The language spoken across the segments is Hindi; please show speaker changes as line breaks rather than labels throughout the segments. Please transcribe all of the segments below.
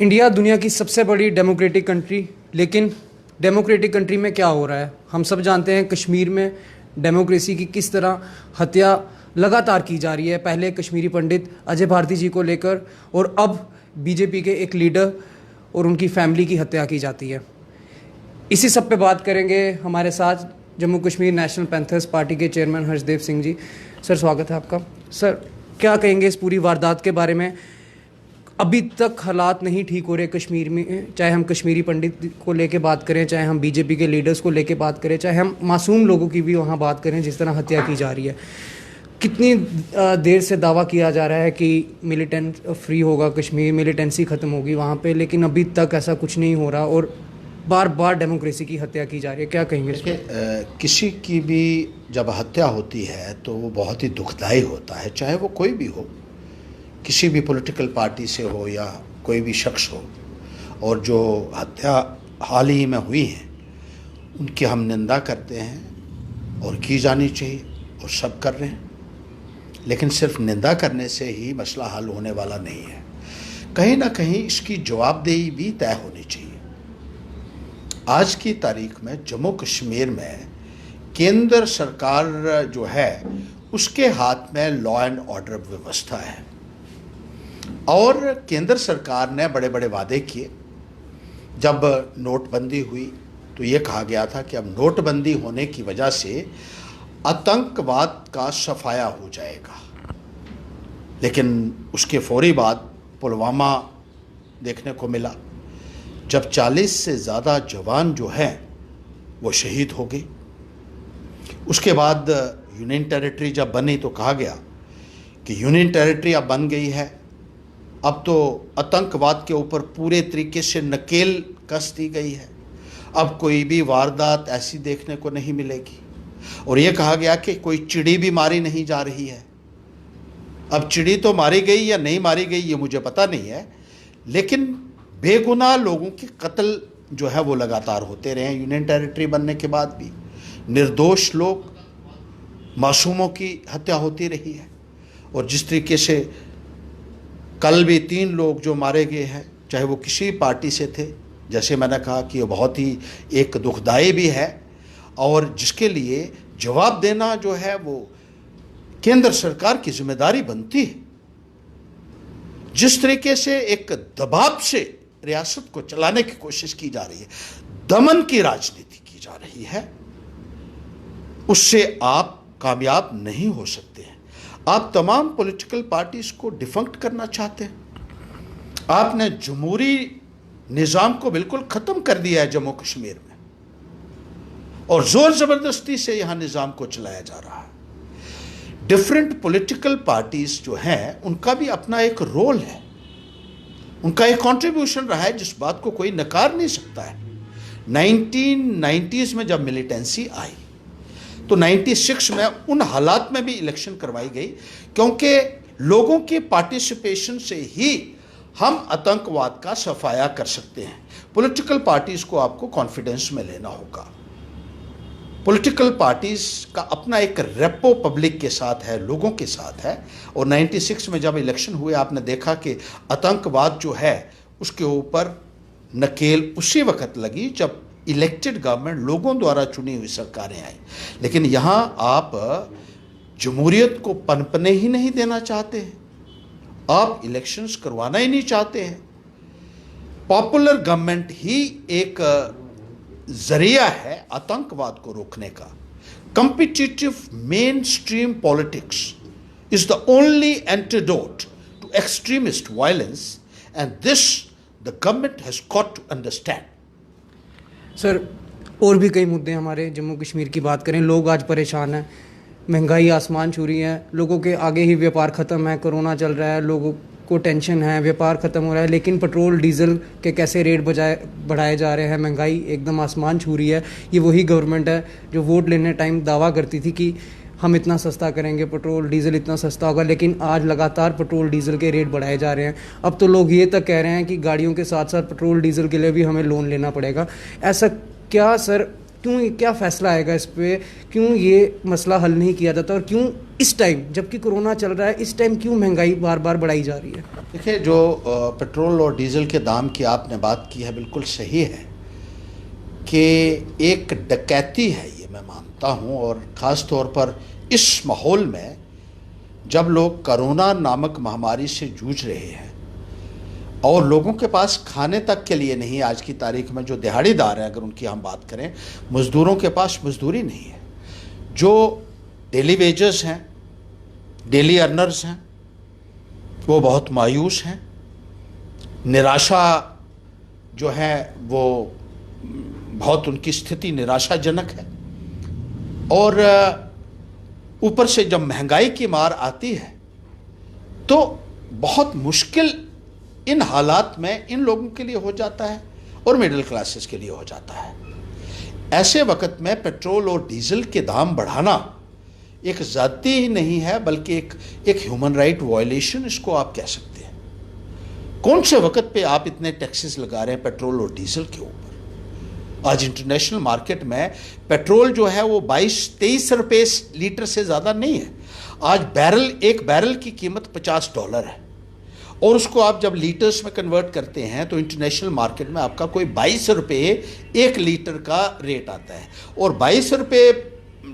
इंडिया दुनिया की सबसे बड़ी डेमोक्रेटिक कंट्री, लेकिन डेमोक्रेटिक कंट्री में क्या हो रहा है हम सब जानते हैं। कश्मीर में डेमोक्रेसी की किस तरह हत्या लगातार की जा रही है। पहले कश्मीरी पंडित अजय भारती जी को लेकर और अब बीजेपी के एक लीडर और उनकी फैमिली की हत्या की जाती है। इसी सब पे बात करेंगे। हमारे साथ Jammu Kashmir national panthers party के चेयरमैन हर्षदेव सिंह जी। सर, स्वागत है आपका। सर, क्या कहेंगे इस पूरी वारदात के बारे में? अभी तक हालात नहीं ठीक हो रहे कश्मीर में, चाहे हम कश्मीरी पंडित को लेके बात करें, चाहे हम बीजेपी के लीडर्स को लेके बात करें, चाहे हम मासूम लोगों की भी वहाँ बात करें जिस तरह हत्या की जा रही है। कितनी देर से दावा किया जा रहा है कि मिलिटेंट फ्री होगा कश्मीर, मिलिटेंसी ख़त्म होगी वहाँ पे, लेकिन अभी तक ऐसा कुछ नहीं हो रहा और बार बार डेमोक्रेसी की हत्या की जा रही है। क्या कहेंगे इस पर?
किसी की भी जब हत्या होती है तो वो बहुत ही दुखदाई होता है, चाहे वो कोई भी हो, किसी भी पॉलिटिकल पार्टी से हो या कोई भी शख्स हो। और जो हत्या हाल ही में हुई है उनकी हम निंदा करते हैं और की जानी चाहिए और सब कर रहे हैं, लेकिन सिर्फ निंदा करने से ही मसला हल होने वाला नहीं है। कहीं ना कहीं इसकी जवाबदेही भी तय होनी चाहिए। आज की तारीख में जम्मू कश्मीर में केंद्र सरकार जो है उसके हाथ में लॉ एंड ऑर्डर व्यवस्था है और केंद्र सरकार ने बड़े बड़े वादे किए। जब नोटबंदी हुई तो ये कहा गया था कि अब नोटबंदी होने की वजह से आतंकवाद का सफाया हो जाएगा, लेकिन उसके फौरी बाद पुलवामा देखने को मिला, जब 40 से ज़्यादा जवान जो हैं वो शहीद हो गए। उसके बाद यूनियन टेरिटरी जब बनी तो कहा गया कि यूनियन टेरिटरी अब बन गई है, अब तो आतंकवाद के ऊपर पूरे तरीके से नकेल कस दी गई है, अब कोई भी वारदात ऐसी देखने को नहीं मिलेगी। और ये कहा गया कि कोई चिड़ी भी मारी नहीं जा रही है। अब चिड़ी तो मारी गई या नहीं मारी गई ये मुझे पता नहीं है, लेकिन बेगुनाह लोगों के कत्ल जो है वो लगातार होते रहे हैं। यूनियन टेरिटरी बनने के बाद भी निर्दोष लोग, मासूमों की हत्या होती रही है। और जिस तरीके से कल भी 3 लोग जो मारे गए हैं, चाहे वो किसी पार्टी से थे, जैसे मैंने कहा कि ये बहुत ही एक दुखदाई भी है और जिसके लिए जवाब देना जो है वो केंद्र सरकार की जिम्मेदारी बनती है। जिस तरीके से एक दबाव से रियासत को चलाने की कोशिश की जा रही है, दमन की राजनीति की जा रही है, उससे आप कामयाब नहीं हो सकते हैं। आप तमाम पॉलिटिकल पार्टीज को डिफंक्ट करना चाहते हैं। आपने जमहूरी निज़ाम को बिल्कुल ख़त्म कर दिया है जम्मू कश्मीर में और ज़ोर ज़बरदस्ती से यहाँ निज़ाम को चलाया जा रहा है। डिफरेंट पॉलिटिकल पार्टीज जो हैं उनका भी अपना एक रोल है, उनका एक कंट्रीब्यूशन रहा है, जिस बात को कोई नकार नहीं सकता है। 1990s में जब मिलिटेंसी आई तो 96 में उन हालात में भी इलेक्शन करवाई गई, क्योंकि लोगों की पार्टिसिपेशन से ही हम आतंकवाद का सफाया कर सकते हैं। पॉलिटिकल पार्टीज को आपको कॉन्फिडेंस में लेना होगा। पॉलिटिकल पार्टीज का अपना एक रेपो पब्लिक के साथ है, लोगों के साथ है। और 96 में जब इलेक्शन हुए आपने देखा कि आतंकवाद जो है उसके ऊपर नकेल उसी वक्त लगी जब इलेक्टेड गवर्नमेंट, लोगों द्वारा चुनी हुई सरकारें आई। लेकिन यहाँ आप जमहूरियत को पनपने ही नहीं देना चाहते हैं, आप इलेक्शंस करवाना ही नहीं चाहते हैं। पॉपुलर गवर्नमेंट ही एक जरिया है आतंकवाद को रोकने का। Competitive mainstream politics is the only antidote to extremist violence and this the government has got to understand.
Sir, और भी कई मुद्दे हमारे जम्मू कश्मीर की बात करें, लोग आज परेशान हैं, महंगाई आसमान छू रही है, लोगों के आगे ही व्यापार ख़त्म है, कोरोना चल रहा है, लोगों को टेंशन है, व्यापार ख़त्म हो रहा है, लेकिन पेट्रोल डीजल के कैसे रेट बढ़ाए जा रहे हैं, महंगाई एकदम आसमान छू रही है। ये वही गवर्नमेंट है जो वोट लेने टाइम दावा करती थी कि हम इतना सस्ता करेंगे, पेट्रोल डीजल इतना सस्ता होगा, लेकिन आज लगातार पेट्रोल डीजल के रेट बढ़ाए जा रहे हैं। अब तो लोग ये तक कह रहे हैं कि गाड़ियों के साथ साथ पेट्रोल डीजल के लिए भी हमें लोन लेना पड़ेगा। ऐसा क्या सर, क्यों, क्या फ़ैसला आएगा इस पर? क्यों ये मसला हल नहीं किया जाता और क्यों इस टाइम जबकि कोरोना चल रहा है, इस टाइम क्यों महंगाई बार बार बढ़ाई जा रही है?
देखिए, जो पेट्रोल और डीजल के दाम की आपने बात की है बिल्कुल सही है कि एक डकैती है, ये मैं मानता हूँ। और ख़ास तौर पर इस माहौल में जब लोग कोरोना नामक महामारी से जूझ रहे हैं और लोगों के पास खाने तक के लिए नहीं, आज की तारीख में जो दिहाड़ीदार हैं अगर उनकी हम बात करें, मज़दूरों के पास मजदूरी नहीं है, जो डेली वेजेस हैं, डेली अर्नर्स हैं, वो बहुत मायूस हैं। निराशा जो है वो बहुत, उनकी स्थिति निराशाजनक है। और ऊपर से जब महंगाई की मार आती है तो बहुत मुश्किल इन हालात में इन लोगों के लिए हो जाता है और मिडिल क्लासेस के लिए हो जाता है। ऐसे वक्त में पेट्रोल और डीजल के दाम बढ़ाना एक ज़ाती ही नहीं है बल्कि एक ह्यूमन राइट वायलेशन इसको आप कह सकते हैं। कौन से वक्त पे आप इतने टैक्सेस लगा रहे हैं पेट्रोल और डीजल के ऊपर? आज इंटरनेशनल मार्केट में पेट्रोल जो है वो 22-23 रुपये लीटर से ज़्यादा नहीं है। आज एक बैरल की कीमत $50 है और उसको आप जब लीटर्स में कन्वर्ट करते हैं तो इंटरनेशनल मार्केट में आपका कोई 22 रुपये 1 लीटर का रेट आता है। और 22 रुपये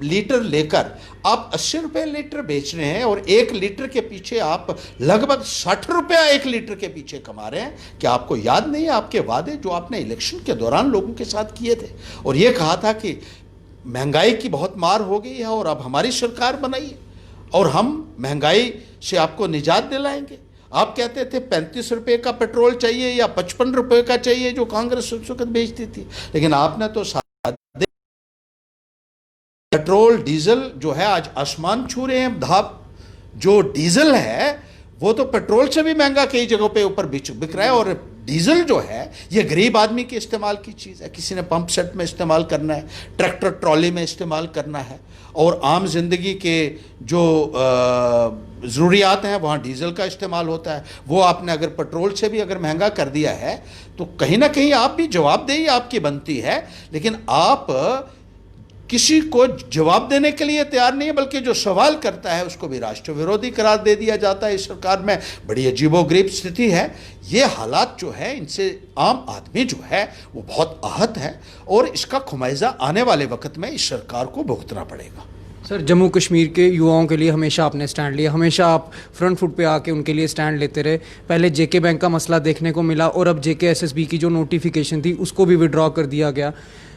लीटर लेकर आप 80 रुपये लीटर बेच रहे हैं और 1 लीटर के पीछे आप लगभग 60 रुपया 1 लीटर के पीछे कमा रहे हैं। क्या आपको याद नहीं है आपके वादे जो आपने इलेक्शन के दौरान लोगों के साथ किए थे और ये कहा था कि महंगाई की बहुत मार हो गई है और अब हमारी सरकार बनाइए और हम महंगाई से आपको निजात दिलाएंगे? आप कहते थे 35 रुपये का पेट्रोल चाहिए या 55 रुपये का चाहिए जो कांग्रेस उस वक्त बेचती थी, लेकिन आपने तो पेट्रोल डीजल जो है आज आसमान छू रहे हैं। धाप जो डीजल है वो तो पेट्रोल से भी महंगा कई जगहों पे ऊपर बिक रहा है। और डीजल जो है ये गरीब आदमी के इस्तेमाल की चीज़ है। किसी ने पंप सेट में इस्तेमाल करना है, ट्रैक्टर ट्रॉली में इस्तेमाल करना है और आम जिंदगी के जो ज़रूरियात हैं वहाँ डीजल का इस्तेमाल होता है। वो आपने अगर पेट्रोल से भी अगर महंगा कर दिया है तो कहीं ना कहीं आप भी जवाबदेही आपकी बनती है। लेकिन आप किसी को जवाब देने के लिए तैयार नहीं है, बल्कि जो सवाल करता है उसको भी राष्ट्र विरोधी करार दे दिया जाता है। इस सरकार में बड़ी अजीबोगरीब स्थिति है। ये हालात जो है इनसे आम आदमी जो है वो बहुत आहत है और इसका खुमाइजा आने वाले वक्त में इस सरकार को भुगतना पड़ेगा।
सर, जम्मू कश्मीर के युवाओं के लिए हमेशा आपने स्टैंड लिया, हमेशा आप फ्रंट फुट पे आके उनके लिए स्टैंड लेते रहे। पहले जेके बैंक का मसला देखने को मिला और अब जेके एसएसबी की जो नोटिफिकेशन थी उसको भी विड्रॉ कर दिया गया।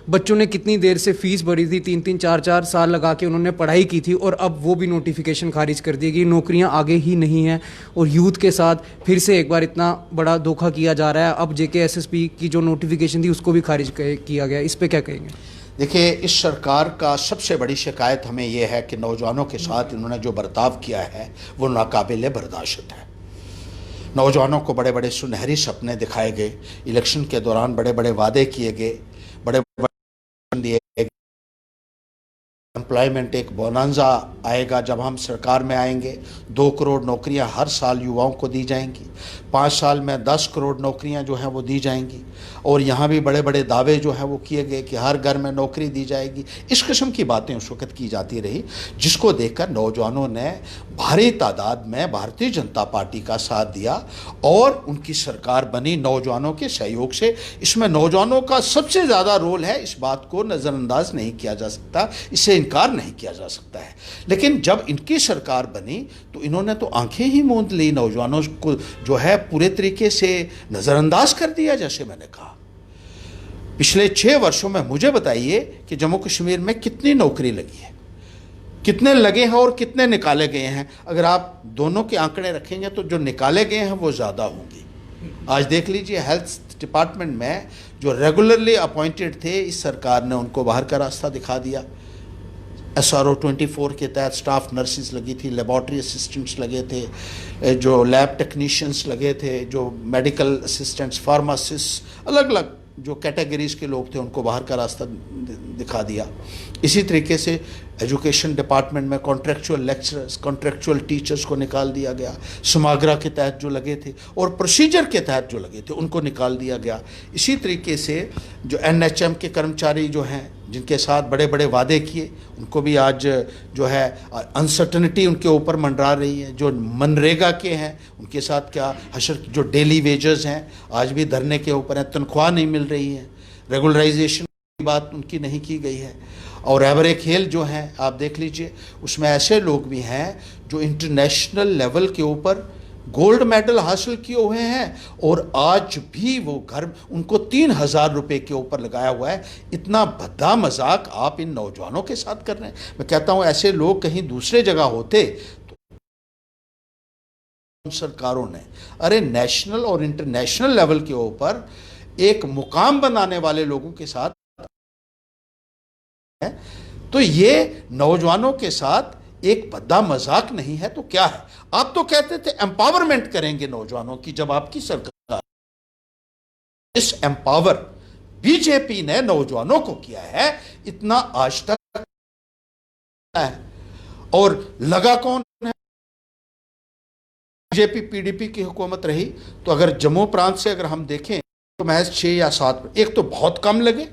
बच्चों ने कितनी देर से फीस भरी थी, 3-3 4-4 साल लगा के उन्होंने पढ़ाई की थी और अब वो भी नोटिफिकेशन खारिज कर दी गई। नौकरियां आगे ही नहीं हैं और यूथ के साथ फिर से एक बार इतना बड़ा धोखा किया जा रहा है। अब जेके एसएसबी की जो नोटिफिकेशन थी उसको भी खारिज किया गया। इस पर क्या कहेंगे?
देखिए, इस सरकार का सबसे बड़ी शिकायत हमें यह है कि नौजवानों के साथ इन्होंने जो बर्ताव किया है वो नाकाबिले बर्दाश्त है। नौजवानों को बड़े बड़े सुनहरी सपने दिखाए गए, इलेक्शन के दौरान बड़े बड़े वादे किए गए, बड़े दिए गए। एम्प्लॉयमेंट एक बोनांजा आएगा जब हम सरकार में आएंगे। 2 करोड़ नौकरियां हर साल युवाओं को दी जाएंगी। 5 साल में 10 करोड़ नौकरियां जो हैं वो दी जाएंगी। और यहाँ भी बड़े बड़े दावे जो हैं वो किए गए कि हर घर में नौकरी दी जाएगी। इस किस्म की बातें उस वक्त की जाती रही, जिसको देखकर नौजवानों ने भारी तादाद में भारतीय जनता पार्टी का साथ दिया और उनकी सरकार बनी नौजवानों के सहयोग से। इसमें नौजवानों का सबसे ज़्यादा रोल है, इस बात को नज़रअंदाज नहीं किया जा सकता, इससे इनकार नहीं किया जा सकता है। लेकिन जब इनकी सरकार बनी तो इन्होंने तो आंखें ही मूंद ली, नौजवानों को जो है पूरे तरीके से नज़रअंदाज कर दिया। जैसे मैंने कहा, पिछले 6 वर्षों में मुझे बताइए कि जम्मू कश्मीर में कितनी नौकरी लगी है, कितने लगे हैं और कितने निकाले गए हैं। अगर आप दोनों के आंकड़े रखेंगे तो जो निकाले गए हैं वो ज़्यादा होंगी। आज देख लीजिए, हेल्थ डिपार्टमेंट में जो रेगुलरली अपॉइंटेड थे, इस सरकार ने उनको बाहर का रास्ता दिखा दिया। SRO 24 के तहत स्टाफ नर्सेज लगी थी, लेबॉर्ट्री असिस्टेंट्स लगे थे, जो लैब टेक्नीशियंस लगे थे, जो मेडिकल असिस्टेंट्स, फार्मासिस्ट, अलग अलग जो कैटेगरीज के लोग थे उनको बाहर का रास्ता दिखा दिया। इसी तरीके से एजुकेशन डिपार्टमेंट में कॉन्ट्रेक्चुअल लेक्चरर्स, कॉन्ट्रेक्चुअल टीचर्स को निकाल दिया गया। समाग्रा के तहत जो लगे थे और प्रोसीजर के तहत जो लगे थे उनको निकाल दिया गया। इसी तरीके से जो NHM के कर्मचारी जो हैं जिनके साथ बड़े बड़े वादे किए, उनको भी आज जो है अनसर्टनिटी उनके ऊपर मंडरा रही है। जो मनरेगा के हैं उनके साथ क्या हशर, जो डेली वेजेस हैं आज भी धरने के ऊपर हैं, तनख्वाह नहीं मिल रही है, रेगुलराइजेशन की बात उनकी नहीं की गई है। और एवरे खेल जो हैं आप देख लीजिए, उसमें ऐसे लोग भी हैं जो इंटरनेशनल लेवल के ऊपर गोल्ड मेडल हासिल किए हुए हैं और आज भी वो घर उनको 3,000 रुपये के ऊपर लगाया हुआ है। इतना भद्दा मजाक आप इन नौजवानों के साथ कर रहे हैं। मैं कहता हूं ऐसे लोग कहीं दूसरे जगह होते तो सरकारों ने अरे नेशनल और इंटरनेशनल लेवल के ऊपर एक मुकाम बनाने वाले लोगों के साथ है, तो ये नौजवानों के साथ एक भद्दा मजाक नहीं है तो क्या है। आप तो कहते थे एम्पावरमेंट करेंगे नौजवानों की, जब आपकी सरकार, इस एम्पावर बीजेपी ने नौजवानों को किया है, इतना आज तक है। और लगा कौन है? बीजेपी पीडीपी की हुकूमत रही तो अगर जम्मू प्रांत से अगर हम देखें तो महज 6 या 7, एक तो बहुत कम लगे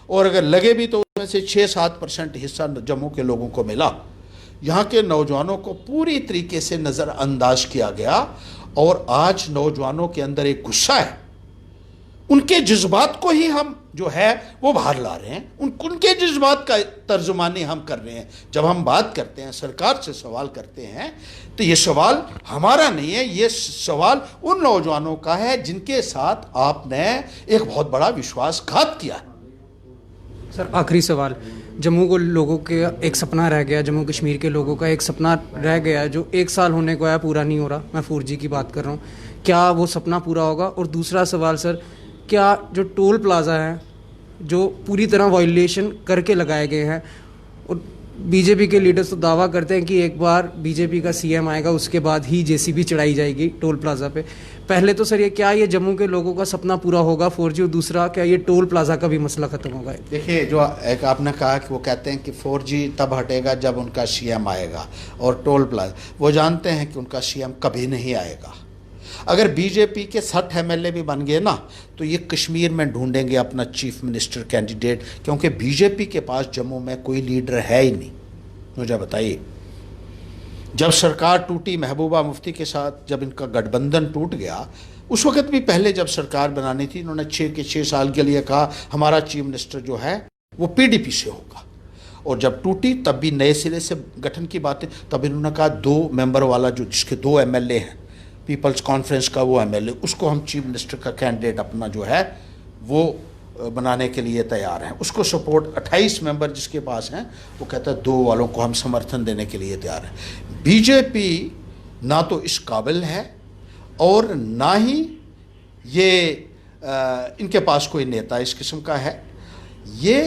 और अगर लगे भी तो उसमें से 6-7% हिस्सा जम्मू के लोगों को मिला। यहाँ के नौजवानों को पूरी तरीके से नज़रअंदाज किया गया और आज नौजवानों के अंदर एक गुस्सा है, उनके जज्बात को ही हम जो है वो बाहर ला रहे हैं, उनके जज्बात का तर्जुमानी हम कर रहे हैं। जब हम बात करते हैं, सरकार से सवाल करते हैं, तो ये सवाल हमारा नहीं है, ये सवाल उन नौजवानों का है जिनके साथ आपने एक बहुत बड़ा विश्वासघात किया है।
सर आखिरी सवाल, जम्मू को लोगों के एक सपना रह गया, जम्मू कश्मीर के लोगों का एक सपना रह गया जो 1 साल होने को आया, पूरा नहीं हो रहा। मैं 4G की बात कर रहा हूँ, क्या वो सपना पूरा होगा? और दूसरा सवाल सर, क्या जो टोल प्लाजा है जो पूरी तरह वायलेशन करके लगाए गए हैं, और बीजेपी के लीडर्स तो दावा करते हैं कि एक बार बीजेपी का सीएम आएगा उसके बाद ही जेसीबी चढ़ाई जाएगी टोल प्लाजा पे। पहले तो सर क्या ये जम्मू के लोगों का सपना पूरा होगा 4G, और दूसरा क्या ये टोल प्लाजा का भी मसला खत्म होगा?
देखिए, जो एक आपने कहा कि वो कहते हैं कि 4G तब हटेगा जब उनका सीएम आएगा, और टोल प्लाजा, वो जानते हैं कि उनका सीएम कभी नहीं आएगा। अगर बीजेपी के 60 एमएलए भी बन गए ना तो ये कश्मीर में ढूंढेंगे अपना चीफ मिनिस्टर कैंडिडेट, क्योंकि बीजेपी के पास जम्मू में कोई लीडर है ही नहीं। मुझे बताइए, जब सरकार टूटी महबूबा मुफ्ती के साथ, जब इनका गठबंधन टूट गया, उस वक्त भी पहले जब सरकार बनानी थी इन्होंने 6 साल के लिए कहा हमारा चीफ मिनिस्टर जो है वो पीडीपी से होगा, और जब टूटी तब भी नए सिरे से गठन की बातें, तब इन्होंने कहा 2 मेंबर वाला जो जिसके 2 एमएलए हैं, पीपल्स कॉन्फ्रेंस का वो एमएलए, उसको हम चीफ मिनिस्टर का कैंडिडेट अपना जो है वो बनाने के लिए तैयार हैं। उसको सपोर्ट 28 मेंबर जिसके पास हैं, वो कहता है 2 वालों को हम समर्थन देने के लिए तैयार हैं। बीजेपी ना तो इस काबिल है और ना ही ये इनके पास कोई नेता इस किस्म का है। ये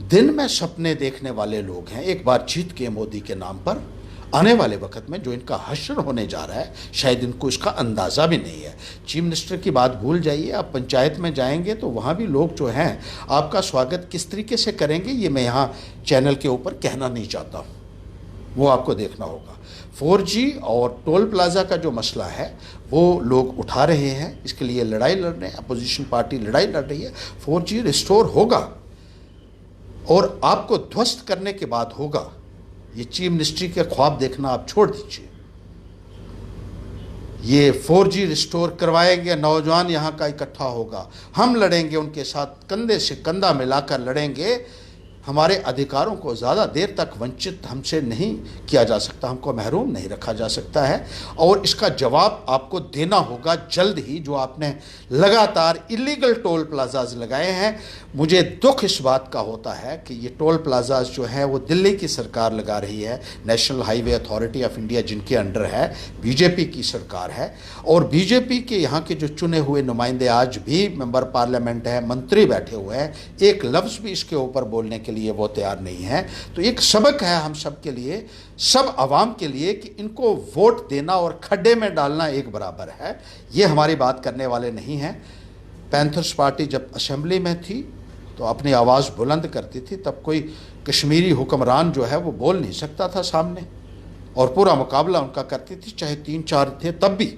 दिन में सपने देखने वाले लोग हैं एक बार जीत के मोदी के नाम पर। आने वाले वक्त में जो इनका हश्र होने जा रहा है शायद इनको इसका अंदाज़ा भी नहीं है। चीफ मिनिस्टर की बात भूल जाइए, आप पंचायत में जाएंगे तो वहाँ भी लोग जो हैं आपका स्वागत किस तरीके से करेंगे ये मैं यहाँ चैनल के ऊपर कहना नहीं चाहता हूँ, वो आपको देखना होगा। 4G और टोल प्लाजा का जो मसला है वो लोग उठा रहे हैं, इसके लिए लड़ाई लड़ रहे हैं, अपोजिशन पार्टी लड़ाई लड़ रही है। 4G रिस्टोर होगा और आपको ध्वस्त करने के बाद होगा। ये चीफ मिनिस्ट्री के ख्वाब देखना आप छोड़ दीजिए, ये 4G रिस्टोर करवाएंगे, नौजवान यहाँ का इकट्ठा होगा, हम लड़ेंगे उनके साथ, कंधे से कंधा मिलाकर लड़ेंगे। हमारे अधिकारों को ज़्यादा देर तक वंचित हमसे नहीं किया जा सकता, हमको महरूम नहीं रखा जा सकता है, और इसका जवाब आपको देना होगा जल्द ही। जो आपने लगातार इलीगल टोल प्लाजाज लगाए हैं, मुझे दुख इस बात का होता है कि ये टोल प्लाजाज जो है वो दिल्ली की सरकार लगा रही है, national highway authority of India जिनके अंडर है, बीजेपी की सरकार है, और बीजेपी के यहाँ के जो चुने हुए नुमाइंदे आज भी मेंबर पार्लियामेंट है, मंत्री बैठे हुए हैं, एक लफ्ज़ भी इसके ऊपर बोलने के लिए वो तैयार नहीं है। तो एक सबक है हम सब के लिए, सब आवाम के लिए, कि इनको वोट देना और खड्डे में डालना एक बराबर है। ये हमारी बात करने वाले नहीं हैं। पैंथर्स पार्टी जब असेंबली में थी तो अपनी आवाज़ बुलंद करती थी, तब कोई कश्मीरी हुक्मरान जो है वो बोल नहीं सकता था सामने, और पूरा मुकाबला उनका करती थी, चाहे 3-4 थे तब भी।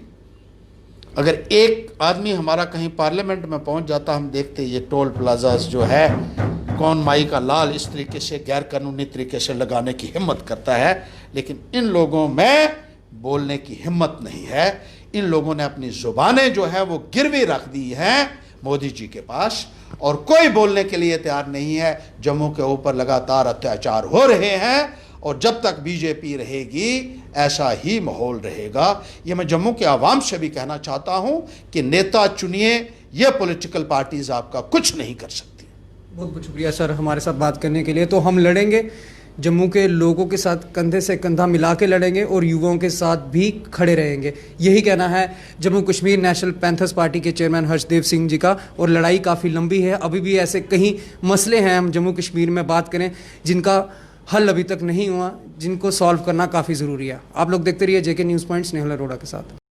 अगर एक आदमी हमारा कहीं पार्लियामेंट में पहुंच जाता, हम देखते ये टोल प्लाजाज जो है कौन माई का लाल इस तरीके से गैर कानूनी तरीके से लगाने की हिम्मत करता है, लेकिन इन लोगों में बोलने की हिम्मत नहीं है। इन लोगों ने अपनी जुबानें जो है वो गिरवी रख दी हैं मोदी जी के पास, और कोई बोलने के लिए तैयार नहीं है। जम्मू के ऊपर लगातार अत्याचार हो रहे हैं, और जब तक बीजेपी रहेगी ऐसा ही माहौल रहेगा। ये मैं जम्मू के आवाम से भी कहना चाहता हूं कि नेता चुनिए, ये पॉलिटिकल पार्टीज आपका कुछ नहीं कर सकती।
बहुत बहुत शुक्रिया सर हमारे साथ बात करने के लिए। तो हम लड़ेंगे, जम्मू के लोगों के साथ कंधे से कंधा मिला के लड़ेंगे और युवाओं के साथ भी खड़े रहेंगे, यही कहना है Jammu Kashmir national panthers party के चेयरमैन हर्षदेव सिंह जी का। और लड़ाई काफ़ी लंबी है, अभी भी ऐसे कई मसले हैं हम जम्मू कश्मीर में बात करें जिनका हल अभी तक नहीं हुआ, जिनको सॉल्व करना काफ़ी ज़रूरी है। आप लोग देखते रहिए जेके न्यूज़ पॉइंट्स, नेहल अरोड़ा के साथ।